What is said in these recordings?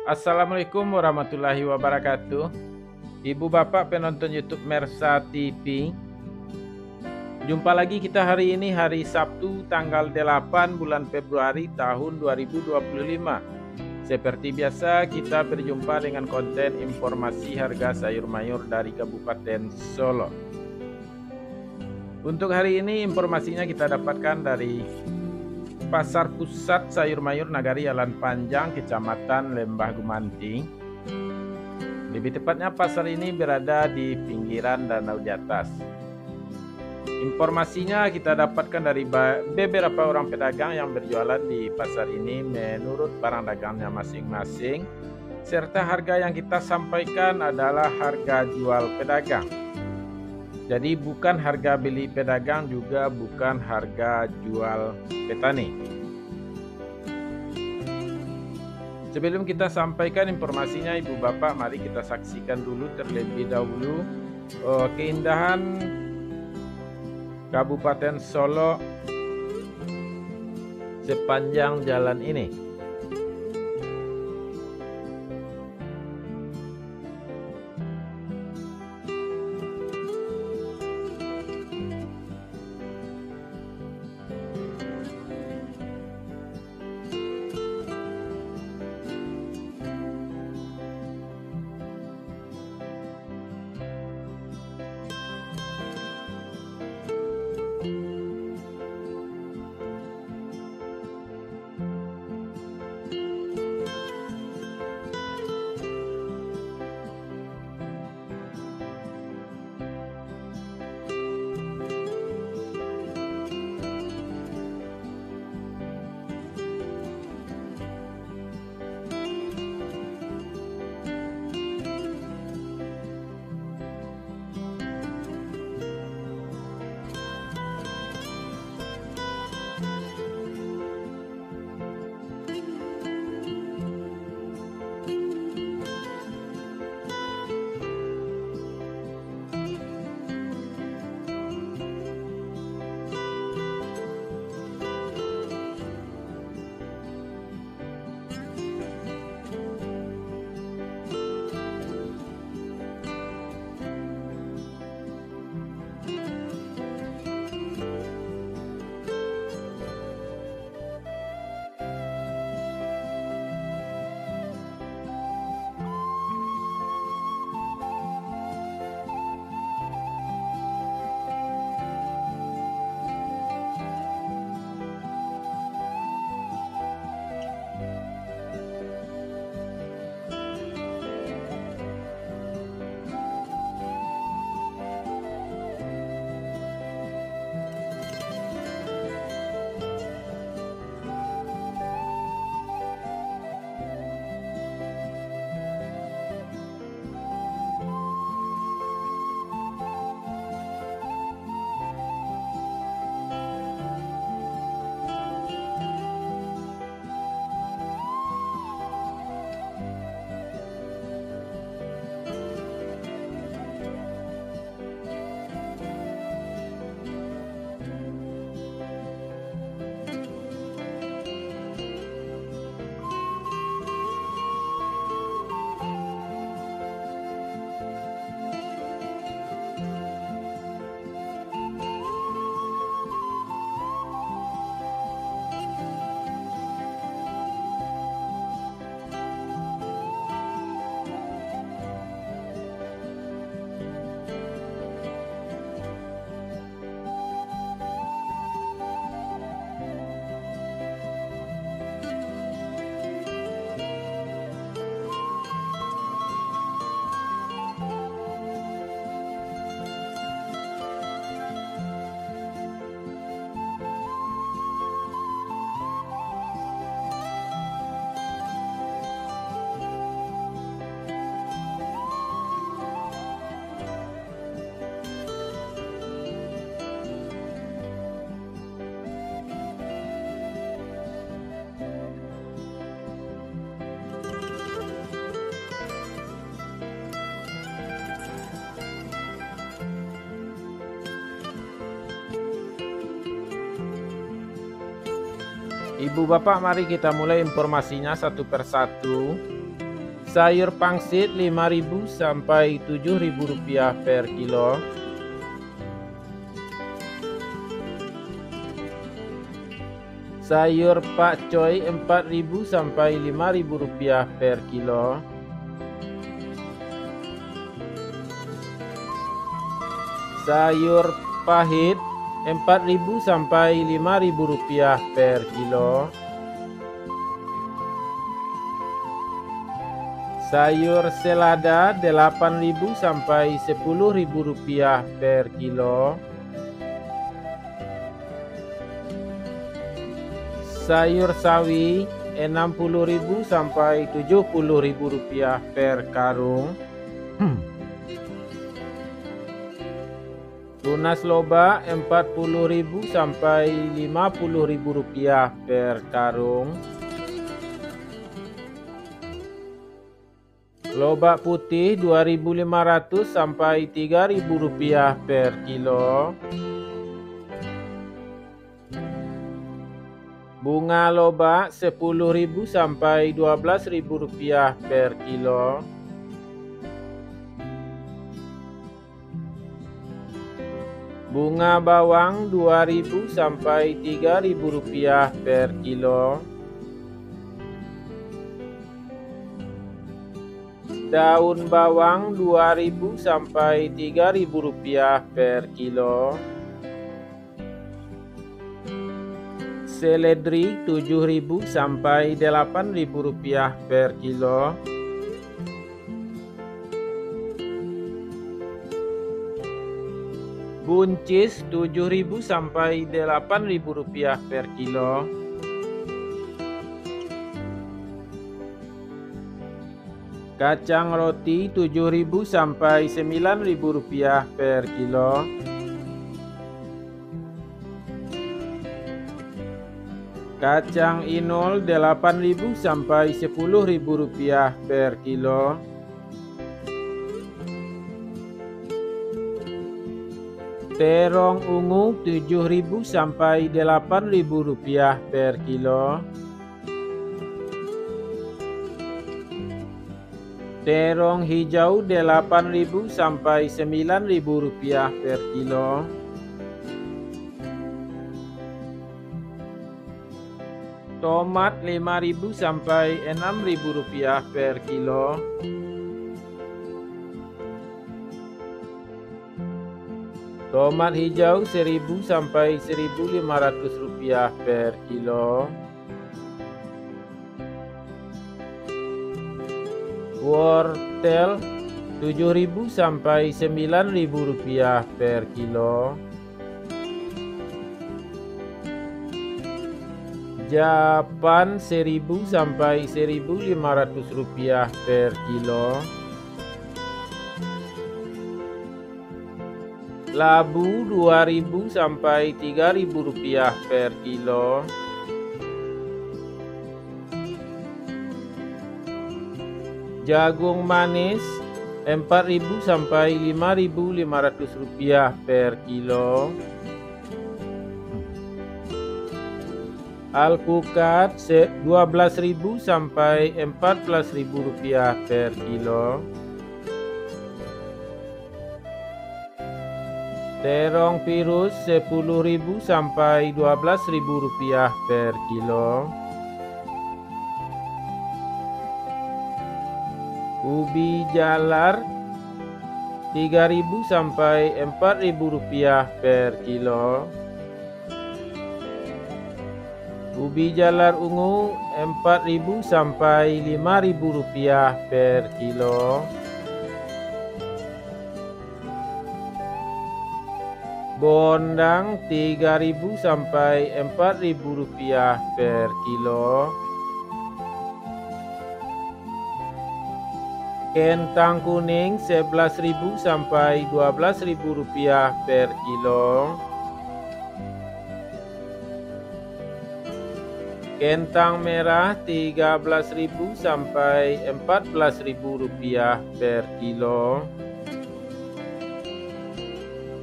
Assalamualaikum warahmatullahi wabarakatuh. Ibu bapak penonton YouTube Mersa TV. Jumpa lagi kita hari ini, hari Sabtu tanggal 8 bulan Februari tahun 2025. Seperti biasa kita berjumpa dengan konten informasi harga sayur mayur dari Kabupaten Solo. Untuk hari ini informasinya kita dapatkan dari Pasar Pusat Sayur Mayur Nagari Jalan Panjang, Kecamatan Lembah Gumanti. Lebih tepatnya pasar ini berada di pinggiran Danau di Atas. Informasinya kita dapatkan dari beberapa orang pedagang yang berjualan di pasar ini menurut barang dagangnya masing-masing, serta harga yang kita sampaikan adalah harga jual pedagang. Jadi bukan harga beli pedagang, juga bukan harga jual petani. Sebelum kita sampaikan informasinya Ibu Bapak, mari kita saksikan dulu terlebih dahulu keindahan Kabupaten Solo sepanjang jalan ini. Ibu bapak, mari kita mulai informasinya satu persatu. Sayur pangsit 5.000 sampai 7.000 rupiah per kilo. Sayur pakcoy 4.000 sampai 5.000 rupiah per kilo. Sayur pahit 4.000 sampai 5.000 rupiah per kilo. Sayur selada 8.000 sampai 10.000 rupiah per kilo. Sayur sawi 60.000 sampai 70.000 rupiah per karung. Tunas loba 40.000 sampai 50.000 rupiah per karung. Lobak putih 2.500 sampai 3.000 rupiah per kilo. Bunga lobak 10.000 sampai 12.000 rupiah per kilo. Bunga bawang 2.000 sampai 3.000 rupiah per kilo. Daun bawang 2.000 sampai 3.000 rupiah per kilo. Seledri 7.000 sampai 8.000 rupiah per kilo. Buncis 7.000 sampai 8.000 rupiah per kilo. Kacang roti 7.000 sampai 9.000 rupiah per kilo. Kacang inul 8.000 sampai 10.000 rupiah per kilo. Terong ungu 7.000 sampai 8.000 rupiah per kilo. Terong hijau 8.000 sampai 9.000 rupiah per kilo. Tomat 5.000 sampai 6.000 rupiah per kilo. Tomat hijau 1.000 sampai 1.500 rupiah per kilo. Wortel 7.000 sampai 9.000 rupiah per kilo. Japan 1.000 sampai 1.500 rupiah per kilo. Labu 2.000 sampai 3.000 rupiah per kilo. Jagung manis 4.000 sampai 5.500 rupiah per kilo. Alpukat 12.000 sampai 14.000 rupiah per kilo. Terong virus 10.000 sampai 12.000 rupiah per kilo. Ubi jalar 3.000 sampai 4.000 rupiah per kilo. Ubi jalar ungu 4.000 sampai 5.000 rupiah per kilo. Bondang 3.000 sampai 4.000 rupiah per kilo. Kentang kuning 11.000 sampai 12.000 rupiah per kilo. Kentang merah 13.000 sampai 14.000 rupiah per kilo.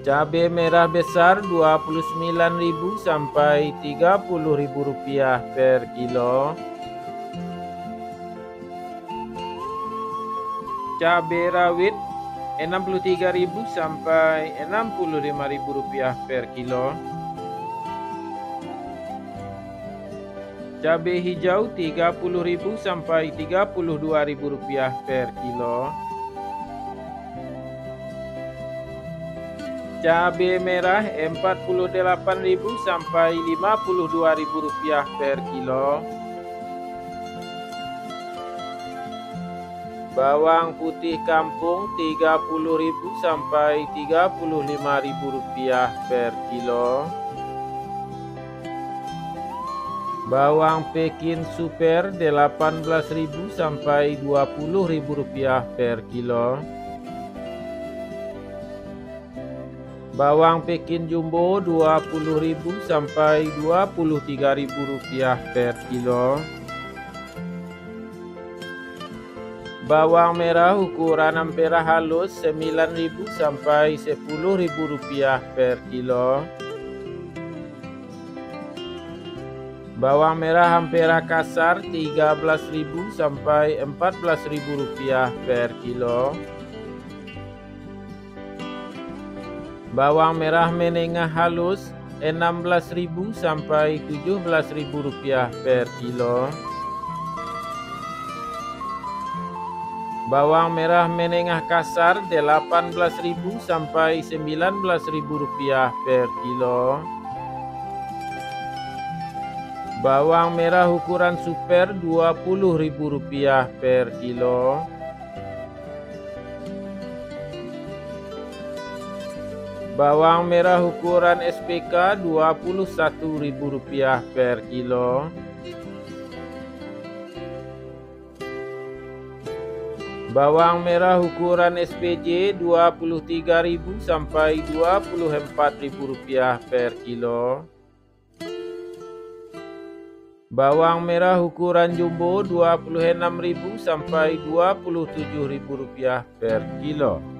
Cabai merah besar 29.000 sampai 30.000 rupiah per kilo. Cabai rawit Rp63.000 sampai Rp65.000 per kilo. Cabai hijau Rp30.000 sampai Rp32.000 per kilo. Cabai merah Rp48.000 sampai Rp52.000 per kilo. Bawang putih kampung Rp30.000 sampai Rp35.000 per kilo. Bawang Pekin super Rp18.000 sampai Rp20.000 per kilo. Bawang Pekin jumbo Rp20.000 sampai Rp23.000 per kilo. Bawang merah ukuran ampera halus Rp9.000 sampai Rp10.000 per kilo. Bawang merah ampera kasar Rp13.000 sampai Rp14.000 per kilo. Bawang merah menengah halus Rp16.000 sampai Rp17.000 per kilo. Bawang merah menengah kasar Rp18.000 sampai Rp19.000 per kilo. Bawang merah ukuran super Rp20.000 per kilo. Bawang merah ukuran SPK Rp21.000 per kilo. Bawang merah ukuran SPJ Rp23.000 sampai Rp24.000 per kilo. Bawang merah ukuran jumbo Rp26.000 sampai Rp27.000 per kilo.